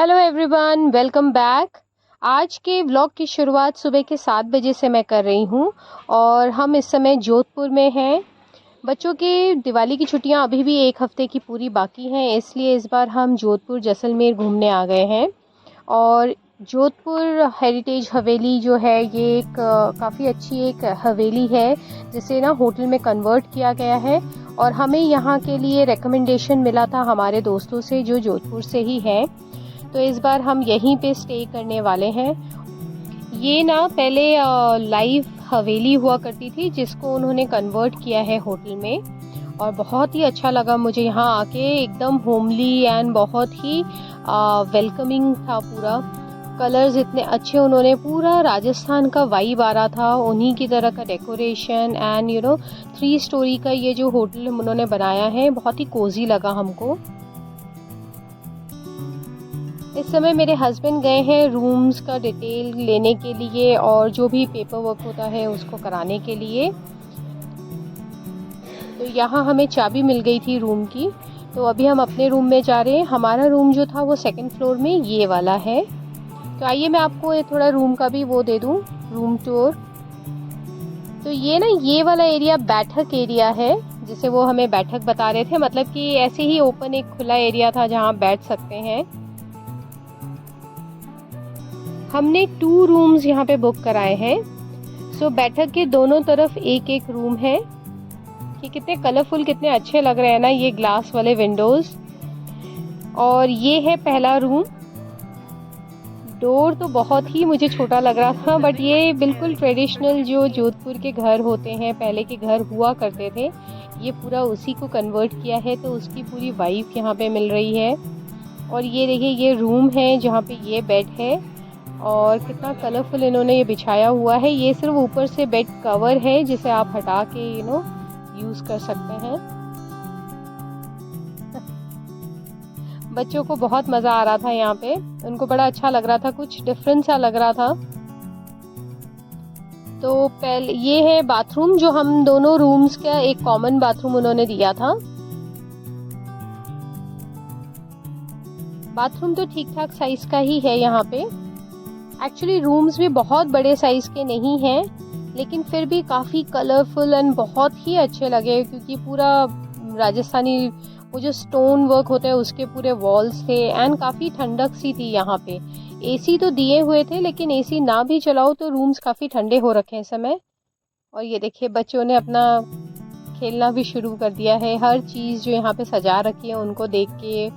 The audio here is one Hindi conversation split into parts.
Hello everyone, welcome back. आज के व्लॉग की शुरुआत सुबह के 7 बजे से मैं कर रही हूँ और हम इस समय जोधपुर में हैं। बच्चों की दिवाली की छुट्टियाँ अभी भी 1 हफ्ते की पूरी बाकी हैं, इसलिए इस बार हम जोधपुर जैसलमेर घूमने आ गए हैं। और जोधपुर हेरिटेज हवेली जो है ये एक काफ़ी अच्छी एक हवेली है जिसे ना होटल में कन्वर्ट किया गया है। और हमें यहाँ के लिए रिकमेंडेशन मिला था हमारे दोस्तों से जो जोधपुर से ही है, तो इस बार हम यहीं पे स्टे करने वाले हैं। ये ना पहले लाइव हवेली हुआ करती थी जिसको उन्होंने कन्वर्ट किया है होटल में, और बहुत ही अच्छा लगा मुझे यहाँ आके। एकदम होमली एंड बहुत ही वेलकमिंग था पूरा। कलर्स इतने अच्छे, उन्होंने पूरा राजस्थान का वाइब आ रहा था, उन्हीं की तरह का डेकोरेशन एंड 3 स्टोरी का ये जो होटल उन्होंने बनाया है बहुत ही कोजी लगा हमको। इस समय मेरे हस्बैंड गए हैं रूम्स का डिटेल लेने के लिए और जो भी पेपर वर्क होता है उसको कराने के लिए। तो यहाँ हमें चाबी मिल गई थी रूम की, तो अभी हम अपने रूम में जा रहे हैं। हमारा रूम जो था वो 2nd फ्लोर में ये वाला है। तो आइए मैं आपको थोड़ा रूम का भी वो दे दूँ, रूम टूर। तो ये ना ये वाला एरिया बैठक एरिया है, जिसे वो हमें बैठक बता रहे थे, मतलब कि ऐसे ही ओपन एक खुला एरिया था जहाँ बैठ सकते हैं। हमने 2 रूम्स यहाँ पे बुक कराए हैं। सो बैठक के दोनों तरफ एक एक रूम है। कि कितने कलरफुल, कितने अच्छे लग रहे हैं ना ये ग्लास वाले विंडोज। और ये है पहला रूम। डोर तो बहुत ही मुझे छोटा लग रहा था, बट ये बिल्कुल ट्रेडिशनल जो जोधपुर के घर होते हैं, पहले के घर हुआ करते थे, ये पूरा उसी को कन्वर्ट किया है, तो उसकी पूरी वाइब यहाँ पे मिल रही है। और ये देखिए ये रूम है जहाँ पे ये बेड है, और कितना कलरफुल इन्होंने ये बिछाया हुआ है। ये सिर्फ ऊपर से बेड कवर है जिसे आप हटा के यूज कर सकते हैं। बच्चों को बहुत मजा आ रहा था यहाँ पे, उनको बड़ा अच्छा लग रहा था, कुछ डिफरेंट सा लग रहा था। तो पहले ये है बाथरूम, जो हम दोनों रूम्स का एक कॉमन बाथरूम उन्होंने दिया था। बाथरूम तो ठीक ठाक साइज का ही है यहाँ पे। एक्चुअली रूम्स भी बहुत बड़े साइज के नहीं हैं, लेकिन फिर भी काफ़ी कलरफुल एंड बहुत ही अच्छे लगे, क्योंकि पूरा राजस्थानी वो जो स्टोन वर्क होता है उसके पूरे वॉल्स थे एंड काफ़ी ठंडक सी थी यहाँ पे। एसी तो दिए हुए थे, लेकिन एसी ना भी चलाओ तो रूम्स काफ़ी ठंडे हो रखे हैं इस समय। और ये देखिए बच्चों ने अपना खेलना भी शुरू कर दिया है। हर चीज़ जो यहाँ पे सजा रखी है उनको देख के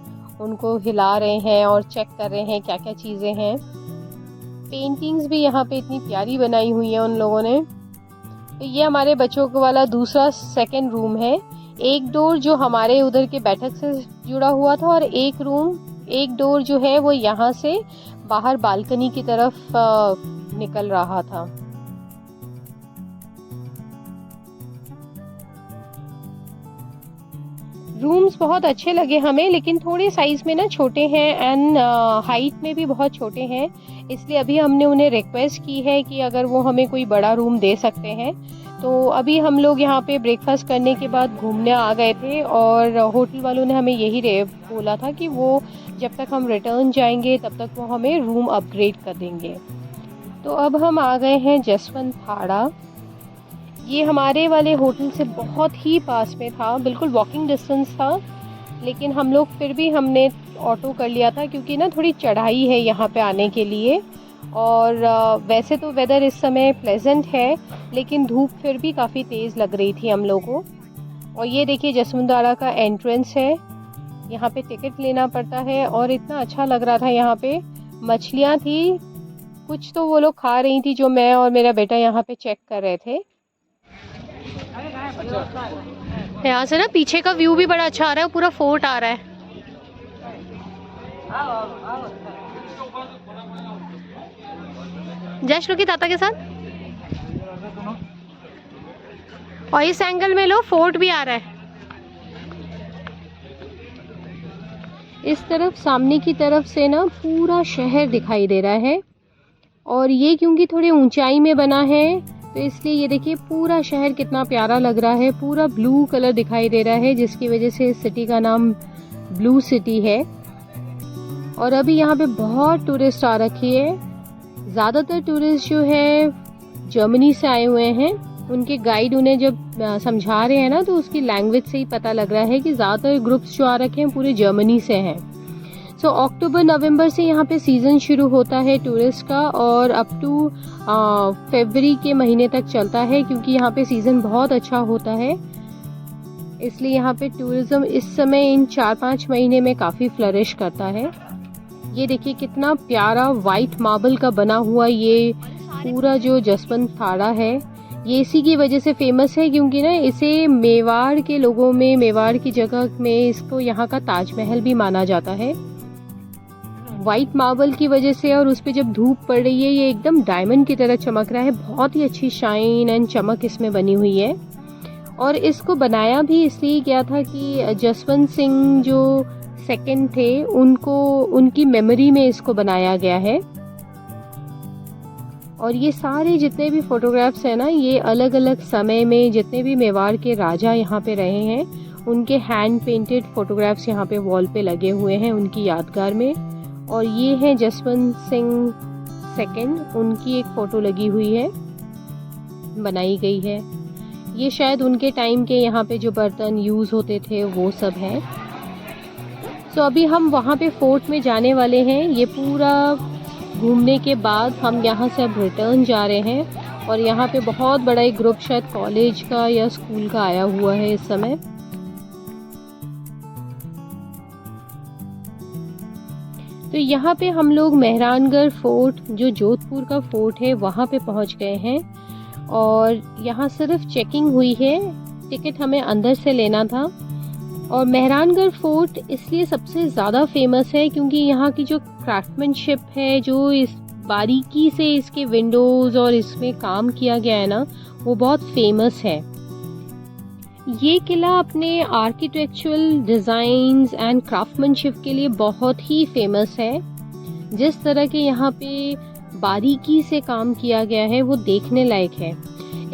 उनको हिला रहे हैं और चेक कर रहे हैं क्या क्या चीज़ें हैं। पेंटिंग्स भी यहाँ पे इतनी प्यारी बनाई हुई है उन लोगों ने। तो ये हमारे बच्चों को वाला दूसरा 2nd रूम है। एक डोर जो हमारे उधर के बैठक से जुड़ा हुआ था, और एक डोर जो है वो यहाँ से बाहर बालकनी की तरफ निकल रहा था। रूम्स बहुत अच्छे लगे हमें, लेकिन थोड़े साइज में ना छोटे हैं एंड हाइट में भी बहुत छोटे हैं, इसलिए अभी हमने उन्हें रिक्वेस्ट की है कि अगर वो हमें कोई बड़ा रूम दे सकते हैं। तो अभी हम लोग यहाँ पे ब्रेकफास्ट करने के बाद घूमने आ गए थे, और होटल वालों ने हमें यही बोला था कि वो जब तक हम रिटर्न जाएंगे तब तक वो हमें रूम अपग्रेड कर देंगे। तो अब हम आ गए हैं जसवंत थाड़ा। ये हमारे वाले होटल से बहुत ही पास में था, बिल्कुल वॉकिंग डिस्टेंस था, लेकिन हम लोग फिर भी हमने ऑटो कर लिया था क्योंकि ना थोड़ी चढ़ाई है यहाँ पे आने के लिए। और वैसे तो वेदर इस समय प्लेजेंट है, लेकिन धूप फिर भी काफ़ी तेज़ लग रही थी हम लोगों को। और ये देखिए जसवंत थाड़ा का एंट्रेंस है, यहाँ पे टिकट लेना पड़ता है। और इतना अच्छा लग रहा था यहाँ पे, मछलियाँ थी, कुछ तो वो लोग खा रही थी जो मैं और मेरा बेटा यहाँ पे चेक कर रहे थे। यहाँ से ना पीछे का व्यू भी बड़ा अच्छा आ रहा है, पूरा फोर्ट आ रहा है। जस्ट रुकी ताता के साथ, और इस एंगल में लो फोर्ट भी आ रहा है। इस तरफ सामने की तरफ से ना पूरा शहर दिखाई दे रहा है, और ये क्योंकि थोड़ी ऊंचाई में बना है तो इसलिए ये देखिए पूरा शहर कितना प्यारा लग रहा है, पूरा ब्लू कलर दिखाई दे रहा है, जिसकी वजह से इस सिटी का नाम ब्लू सिटी है। और अभी यहाँ पे बहुत टूरिस्ट आ रखी है। ज़्यादातर टूरिस्ट जो है जर्मनी से आए हुए हैं। उनके गाइड उन्हें जब समझा रहे हैं ना, तो उसकी लैंग्वेज से ही पता लग रहा है कि ज़्यादातर ग्रुप्स जो आ रखे हैं पूरे जर्मनी से हैं। सो अक्टूबर नवंबर से यहाँ पे सीज़न शुरू होता है टूरिस्ट का, और अप टू फरवरी के महीने तक चलता है, क्योंकि यहाँ पे सीज़न बहुत अच्छा होता है। इसलिए यहाँ पे टूरिज़्म इस समय इन 4-5 महीने में काफ़ी फ्लरिश करता है। ये देखिए कितना प्यारा वाइट मार्बल का बना हुआ ये पूरा जो जसवंत थाड़ा है, ये इसी की वजह से फेमस है, क्योंकि ना इसे मेवाड़ के लोगों में, मेवाड़ की जगह में इसको यहाँ का ताजमहल भी माना जाता है। वाइट मार्बल की वजह से, और उस पे जब धूप पड़ रही है ये एकदम डायमंड की तरह चमक रहा है। बहुत ही अच्छी शाइन एंड चमक इसमें बनी हुई है। और इसको बनाया भी इसलिए गया था कि जसवंत सिंह जो सेकंड थे, उनकी मेमोरी में इसको बनाया गया है। और ये सारे जितने भी फोटोग्राफ्स हैं ना, ये अलग अलग समय में जितने भी मेवाड़ के राजा यहाँ पे रहे हैं, उनके हैंड पेंटेड फोटोग्राफ्स यहाँ पे वॉल पे लगे हुए हैं उनकी यादगार में। और ये है जसवंत सिंह सेकंड, उनकी एक फ़ोटो लगी हुई है, बनाई गई है। ये शायद उनके टाइम के यहाँ पे जो बर्तन यूज़ होते थे वो सब है। तो अभी हम वहाँ पे फोर्ट में जाने वाले हैं। ये पूरा घूमने के बाद हम यहाँ से अब रिटर्न जा रहे हैं। और यहाँ पे बहुत बड़ा एक ग्रुप शायद कॉलेज का या स्कूल का आया हुआ है इस समय। तो यहाँ पे हम लोग मेहरानगढ़ फोर्ट, जो जोधपुर का फोर्ट है, वहाँ पे पहुँच गए हैं। और यहाँ सिर्फ चेकिंग हुई है, टिकट हमें अंदर से लेना था। और मेहरानगढ़ फोर्ट इसलिए सबसे ज़्यादा फेमस है क्योंकि यहाँ की जो क्राफ्टमैनशिप है, जो इस बारीकी से इसके विंडोज़ और इसमें काम किया गया है ना, वो बहुत फेमस है। ये किला अपने आर्किटेक्चुरल डिज़ाइंस एंड क्राफ्टमैनशिप के लिए बहुत ही फेमस है। जिस तरह के यहाँ पे बारीकी से काम किया गया है वो देखने लायक है।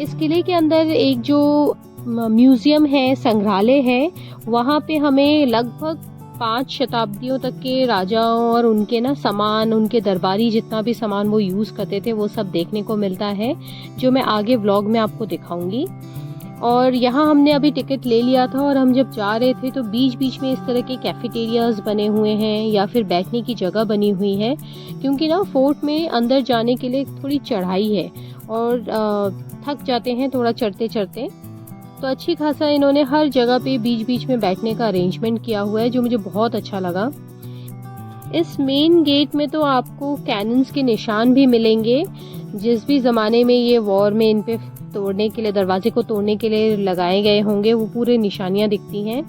इस किले के अंदर एक जो म्यूज़ियम है, संग्रहालय है, वहाँ पे हमें लगभग 5 शताब्दियों तक के राजाओं और उनके ना सामान, उनके दरबारी जितना भी सामान वो यूज़ करते थे वो सब देखने को मिलता है, जो मैं आगे व्लॉग में आपको दिखाऊंगी। और यहाँ हमने अभी टिकट ले लिया था और हम जब जा रहे थे तो बीच बीच में इस तरह के कैफेटेरियाज बने हुए हैं या फिर बैठने की जगह बनी हुई है, क्योंकि ना फोर्ट में अंदर जाने के लिए थोड़ी चढ़ाई है और थक जाते हैं थोड़ा चढ़ते चढ़ते। तो अच्छी खासा इन्होंने हर जगह पे बीच बीच में बैठने का अरेंजमेंट किया हुआ है, जो मुझे बहुत अच्छा लगा। इस मेन गेट में तो आपको कैनन्स के निशान भी मिलेंगे, जिस भी ज़माने में ये वॉर में इन पे तोड़ने के लिए, दरवाजे को तोड़ने के लिए लगाए गए होंगे, वो पूरे निशानियाँ दिखती हैं।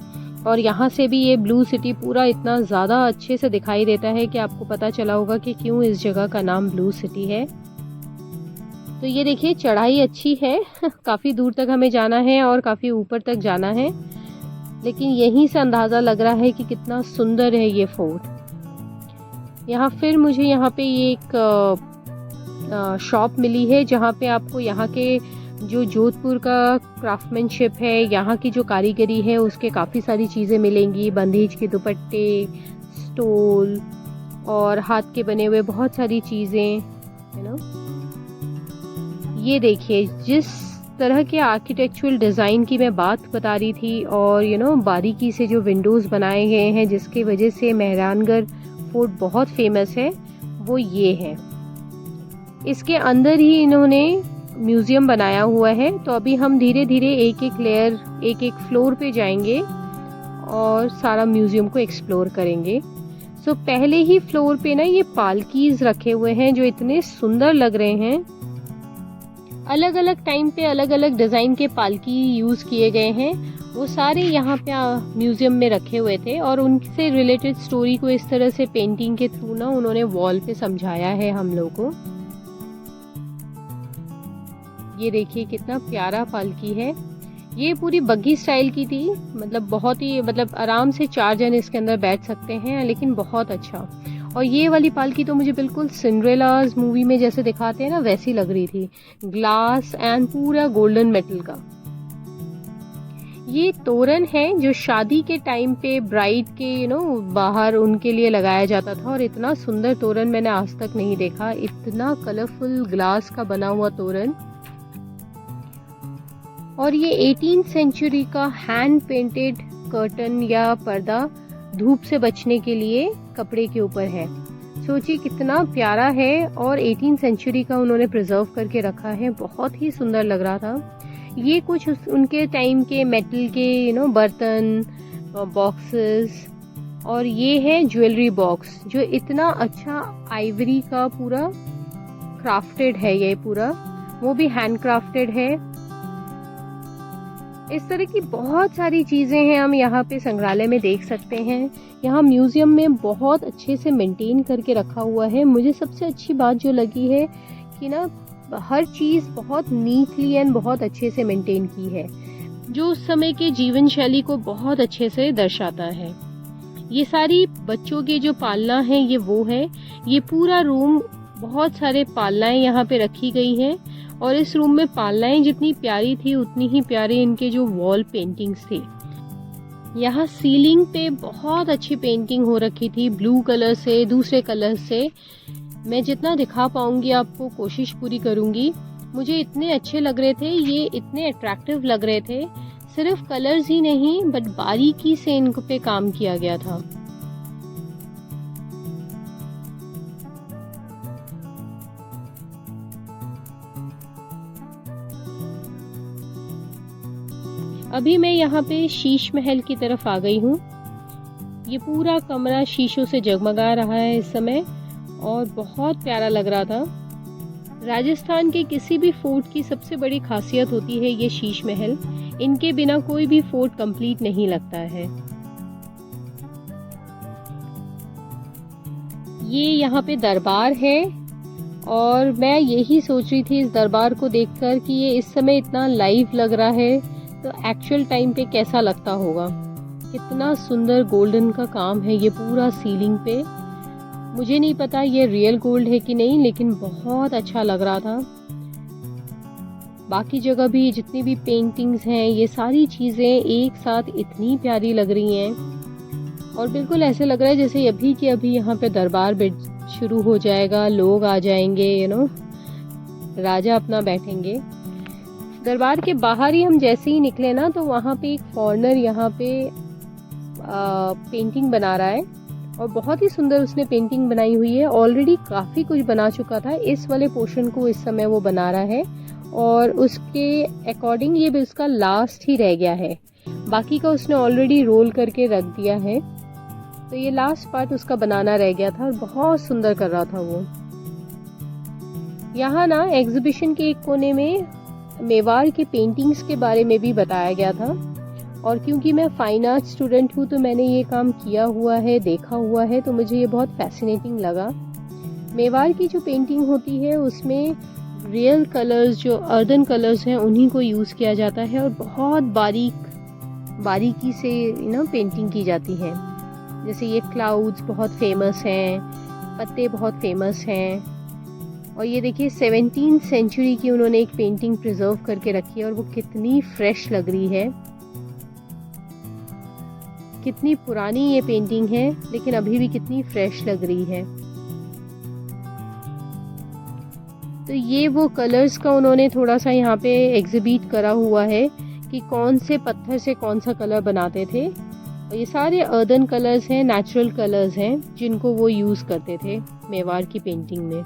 और यहाँ से भी ये ब्लू सिटी पूरा इतना ज़्यादा अच्छे से दिखाई देता है कि आपको पता चला होगा कि क्यों इस जगह का नाम ब्लू सिटी है। तो ये देखिए चढ़ाई अच्छी है, काफ़ी दूर तक हमें जाना है और काफ़ी ऊपर तक जाना है, लेकिन यहीं से अंदाज़ा लग रहा है कि कितना सुंदर है ये फोर्ट। यहाँ फिर मुझे यहाँ पे ये एक शॉप मिली है जहाँ पे आपको यहाँ के जो जोधपुर का क्राफ्टमैनशिप है, यहाँ की जो कारीगरी है, उसके काफ़ी सारी चीज़ें मिलेंगी। बंधेज के दुपट्टे, स्टोल और हाथ के बने हुए बहुत सारी चीज़ें, है ना। ये देखिए जिस तरह के आर्किटेक्चुरल डिज़ाइन की मैं बात बता रही थी, और बारीकी से जो विंडोज़ बनाए गए हैं जिसकी वजह से मेहरानगढ़ फोर्ट बहुत फेमस है, वो ये है। इसके अंदर ही इन्होंने म्यूज़ियम बनाया हुआ है। तो अभी हम धीरे धीरे एक एक लेयर, एक एक फ्लोर पे जाएंगे और सारा म्यूज़ियम को एक्सप्लोर करेंगे। सो पहले ही फ्लोर पे ना ये पालकीज रखे हुए हैं जो इतने सुंदर लग रहे हैं। अलग अलग टाइम पे अलग अलग डिज़ाइन के पालकी यूज़ किए गए हैं, वो सारे यहाँ पे म्यूज़ियम में रखे हुए थे और उनसे रिलेटेड स्टोरी को इस तरह से पेंटिंग के थ्रू ना उन्होंने वॉल पे समझाया है हम लोग को। ये देखिए कितना प्यारा पालकी है। ये पूरी बग्गी स्टाइल की थी, मतलब बहुत ही आराम से 4 जन इसके अंदर बैठ सकते हैं, लेकिन बहुत अच्छा। और ये वाली पालकी तो मुझे बिल्कुल सिंड्रेलाज मूवी में जैसे दिखाते हैं ना, वैसी लग रही थी, ग्लास एंड पूरा गोल्डन मेटल का। ये तोरण है जो शादी के टाइम पे ब्राइड के बाहर उनके लिए लगाया जाता था, और इतना सुंदर तोरण मैंने आज तक नहीं देखा। इतना कलरफुल ग्लास का बना हुआ तोरण, और ये 18th सेंचुरी का हैंड पेंटेड कर्टन या पर्दा धूप से बचने के लिए कपड़े के ऊपर है। सोचिए कितना प्यारा है, और 18th सेंचुरी का उन्होंने प्रिजर्व करके रखा है। बहुत ही सुंदर लग रहा था। ये कुछ उनके टाइम के मेटल के बर्तन, बॉक्सेस, और ये है ज्वेलरी बॉक्स जो इतना अच्छा आइवरी का पूरा क्राफ्टेड है। ये पूरा वो भी हैंड क्राफ्टेड है। इस तरह की बहुत सारी चीजें हैं, हम यहाँ पे संग्रहालय में देख सकते हैं। यहाँ म्यूजियम में बहुत अच्छे से मेंटेन करके रखा हुआ है। मुझे सबसे अच्छी बात जो लगी है कि हर चीज बहुत नीटली एंड बहुत अच्छे से मेंटेन की है, जो उस समय के जीवन शैली को बहुत अच्छे से दर्शाता है। ये सारी बच्चों के जो पालना है ये वो है। ये पूरा रूम बहुत सारे पालनाएं यहाँ पे रखी गई हैं, और इस रूम में पालनाएं जितनी प्यारी थी उतनी ही प्यारे इनके जो वॉल पेंटिंग्स थे। यहाँ सीलिंग पे बहुत अच्छी पेंटिंग हो रखी थी, ब्लू कलर से, दूसरे कलर से। मैं जितना दिखा पाऊंगी आपको कोशिश पूरी करूंगी। मुझे इतने अच्छे लग रहे थे, ये इतने अट्रैक्टिव लग रहे थे। सिर्फ कलर्स ही नहीं बट बारीकी से इन पे काम किया गया था। अभी मैं यहाँ पे शीश महल की तरफ आ गई हूँ। ये पूरा कमरा शीशों से जगमगा रहा है इस समय, और बहुत प्यारा लग रहा था। राजस्थान के किसी भी फोर्ट की सबसे बड़ी खासियत होती है ये शीश महल। इनके बिना कोई भी फोर्ट कंप्लीट नहीं लगता है। ये यहाँ पे दरबार है, और मैं यही सोच रही थी इस दरबार को देखकर कि ये इस समय इतना लाइव लग रहा है तो एक्चुअल टाइम पे कैसा लगता होगा। कितना सुंदर गोल्डन का काम है ये पूरा सीलिंग पे। मुझे नहीं पता ये रियल गोल्ड है कि नहीं, लेकिन बहुत अच्छा लग रहा था। बाकी जगह भी जितनी भी पेंटिंग्स हैं, ये सारी चीजें एक साथ इतनी प्यारी लग रही हैं, और बिल्कुल ऐसे लग रहा है जैसे अभी के अभी यहाँ पे दरबार शुरू हो जाएगा, लोग आ जाएंगे, राजा अपना बैठेंगे। दरबार के बाहर ही हम जैसे ही निकले ना, तो वहाँ पे एक फॉरेनर यहाँ पे पेंटिंग बना रहा है, और बहुत ही सुंदर उसने पेंटिंग बनाई हुई है। ऑलरेडी काफी कुछ बना चुका था, इस वाले पोर्शन को इस समय वो बना रहा है, और उसके अकॉर्डिंग ये भी उसका लास्ट ही रह गया है। बाकी का उसने ऑलरेडी रोल करके रख दिया है, तो ये लास्ट पार्ट उसका बनाना रह गया था, और बहुत सुंदर कर रहा था वो। यहाँ ना एग्जीबिशन के एक कोने में मेवाड़ के पेंटिंग्स के बारे में भी बताया गया था, और क्योंकि मैं फाइन आर्ट स्टूडेंट हूँ तो मैंने ये काम किया हुआ है, देखा हुआ है, तो मुझे ये बहुत फैसिनेटिंग लगा। मेवाड़ की जो पेंटिंग होती है उसमें रियल कलर्स, जो अर्दन कलर्स हैं, उन्हीं को यूज़ किया जाता है, और बहुत बारीकी से पेंटिंग की जाती है। जैसे ये क्लाउड्स बहुत फेमस हैं, पत्ते बहुत फेमस हैं, और ये देखिए 17th सेंचुरी की उन्होंने एक पेंटिंग प्रिजर्व करके रखी है, और वो कितनी फ्रेश लग रही है। कितनी पुरानी ये पेंटिंग है, लेकिन अभी भी कितनी फ्रेश लग रही है। तो ये वो कलर्स का उन्होंने थोड़ा सा यहाँ पे एग्जिबिट करा हुआ है कि कौन से पत्थर से कौन सा कलर बनाते थे, और ये सारे अर्दन कलर्स हैं, नेचुरल कलर्स हैं, जिनको वो यूज करते थे मेवाड़ की पेंटिंग में।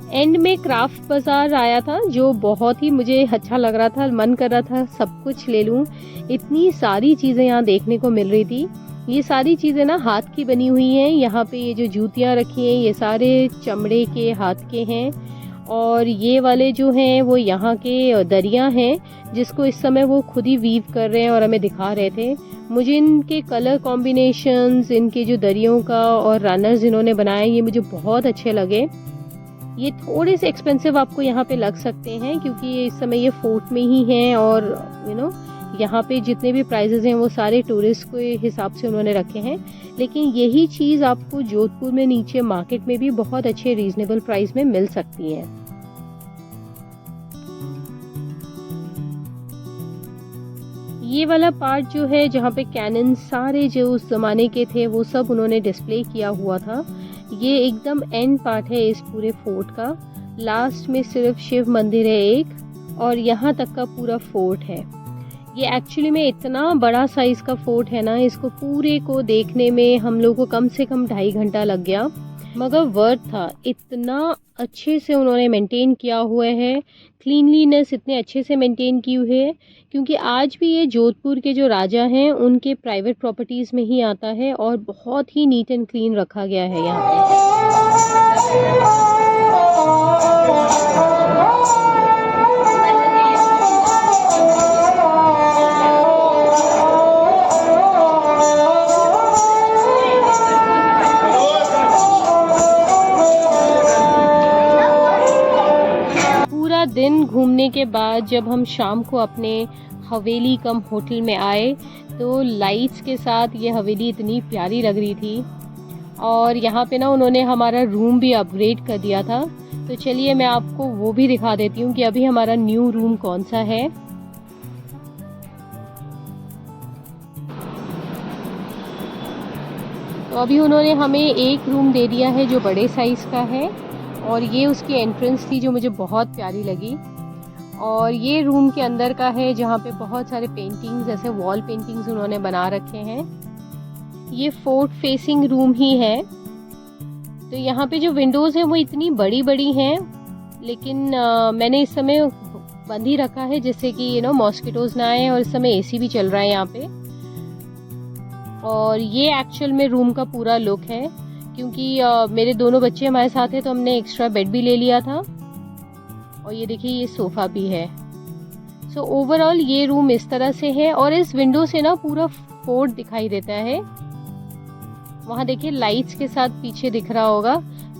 एंड में क्राफ्ट बाजार आया था, जो बहुत ही मुझे अच्छा लग रहा था, मन कर रहा था सब कुछ ले लूं। इतनी सारी चीजें यहाँ देखने को मिल रही थी। ये सारी चीजें ना हाथ की बनी हुई हैं। यहाँ पे ये जो जूतियाँ रखी हैं ये सारे चमड़े के हाथ के हैं, और ये वाले जो हैं वो यहाँ के दरिया हैं, जिसको इस समय वो खुद ही वीव कर रहे हैं और हमें दिखा रहे थे। मुझे इनके कलर कॉम्बिनेशंस, इनके जो दरियों का और रनर्स इन्होंने बनाए, ये मुझे बहुत अच्छे लगे। ये थोड़े से एक्सपेंसिव आपको यहाँ पे लग सकते हैं, क्योंकि इस समय ये फोर्ट में ही हैं, और यहाँ पे जितने भी प्राइजेस हैं वो सारे टूरिस्ट के हिसाब से उन्होंने रखे हैं। लेकिन यही चीज़ आपको जोधपुर में नीचे मार्केट में भी बहुत अच्छे रीजनेबल प्राइस में मिल सकती है। ये वाला पार्ट जो है जहाँ पे कैनन सारे जो उस ज़माने के थे वो सब उन्होंने डिस्प्ले किया हुआ था। ये एकदम एंड पार्ट है इस पूरे फोर्ट का। लास्ट में सिर्फ शिव मंदिर है एक, और यहाँ तक का पूरा फोर्ट है। ये एक्चुअली में इतना बड़ा साइज़ का फोर्ट है ना, इसको पूरे को देखने में हम लोग को कम से कम 2.5 घंटा लग गया, मगर वर्थ था। इतना अच्छे से उन्होंने मेंटेन किया हुआ है, क्लीनलीनेस इतने अच्छे से मेंटेन की हुई है, क्योंकि आज भी ये जोधपुर के जो राजा हैं उनके प्राइवेट प्रॉपर्टीज़ में ही आता है और बहुत ही नीट एंड क्लीन रखा गया है यहाँ पे। दिन घूमने के बाद जब हम शाम को अपने हवेली कम होटल में आए तो लाइट्स के साथ ये हवेली इतनी प्यारी लग रही थी, और यहाँ पे ना उन्होंने हमारा रूम भी अपग्रेड कर दिया था। तो चलिए मैं आपको वो भी दिखा देती हूँ कि अभी हमारा न्यू रूम कौन सा है। तो अभी उन्होंने हमें एक रूम दे दिया है जो बड़े साइज़ का है, और ये उसकी एंट्रेंस थी जो मुझे बहुत प्यारी लगी। और ये रूम के अंदर का है जहाँ पे बहुत सारे पेंटिंग्स, जैसे वॉल पेंटिंग्स उन्होंने बना रखे हैं। ये फोर्ट फेसिंग रूम ही है। तो यहाँ पे जो विंडोज़ हैं वो इतनी बड़ी बड़ी हैं, लेकिन मैंने इस समय बंद ही रखा है जिससे कि मॉस्किटोज़ ना आए, और इस समय एसी भी चल रहा है यहाँ पे। और ये एक्चुअल में रूम का पूरा लुक है, क्योंकि मेरे दोनों बच्चे हमारे साथ हैं तो हमने एक्स्ट्रा बेड भी ले लिया था। और ये देखिए ये सोफ़ा भी है। सो ओवरऑल ये रूम इस तरह से है, और इस विंडो से ना पूरा फोर्ट दिखाई देता है। वहाँ देखिए लाइट्स के साथ पीछे दिख रहा होगा।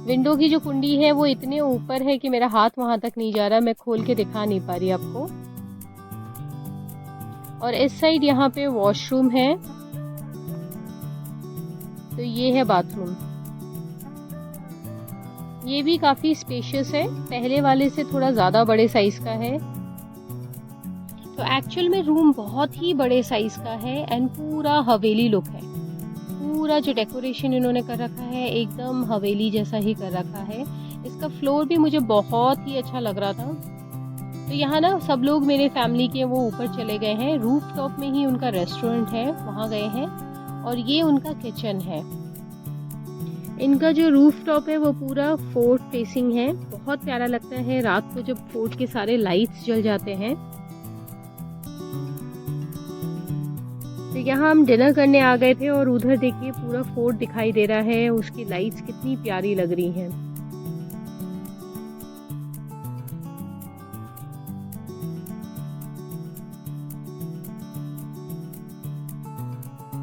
विंडो की जो कुंडी है वो इतने ऊपर है कि मेरा हाथ वहाँ तक नहीं जा रहा, मैं खोल के दिखा नहीं पा रही आपको। और इस साइड यहाँ पे वॉशरूम है। तो ये है बाथरूम। ये भी काफ़ी स्पेशियस है, पहले वाले से थोड़ा ज़्यादा बड़े साइज़ का है। तो एक्चुअल में रूम बहुत ही बड़े साइज़ का है, एंड पूरा हवेली लुक है। पूरा जो डेकोरेशन इन्होंने कर रखा है एकदम हवेली जैसा ही कर रखा है। इसका फ्लोर भी मुझे बहुत ही अच्छा लग रहा था। तो यहाँ ना सब लोग मेरे फैमिली के वो ऊपर चले गए हैं, रूफ टॉप में ही उनका रेस्टोरेंट है, वहाँ गए हैं। और ये उनका किचन है। इनका जो रूफ टॉप है वो पूरा फोर्ट फेसिंग है। बहुत प्यारा लगता है रात को जब फोर्ट के सारे लाइट्स जल जाते हैं। तो यहाँ हम डिनर करने आ गए थे, और उधर देखिए पूरा फोर्ट दिखाई दे रहा है, उसकी लाइट्स कितनी प्यारी लग रही हैं।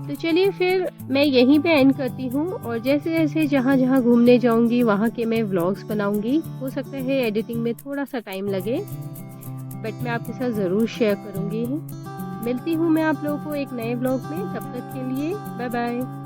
तो चलिए फिर मैं यहीं पे एंड करती हूँ, और जैसे जैसे जहाँ जहाँ घूमने जाऊँगी वहाँ के मैं व्लॉग्स बनाऊँगी। हो सकता है एडिटिंग में थोड़ा सा टाइम लगे, बट मैं आपके साथ ज़रूर शेयर करूँगी। मिलती हूँ मैं आप लोगों को एक नए व्लॉग में। तब तक के लिए बाय बाय।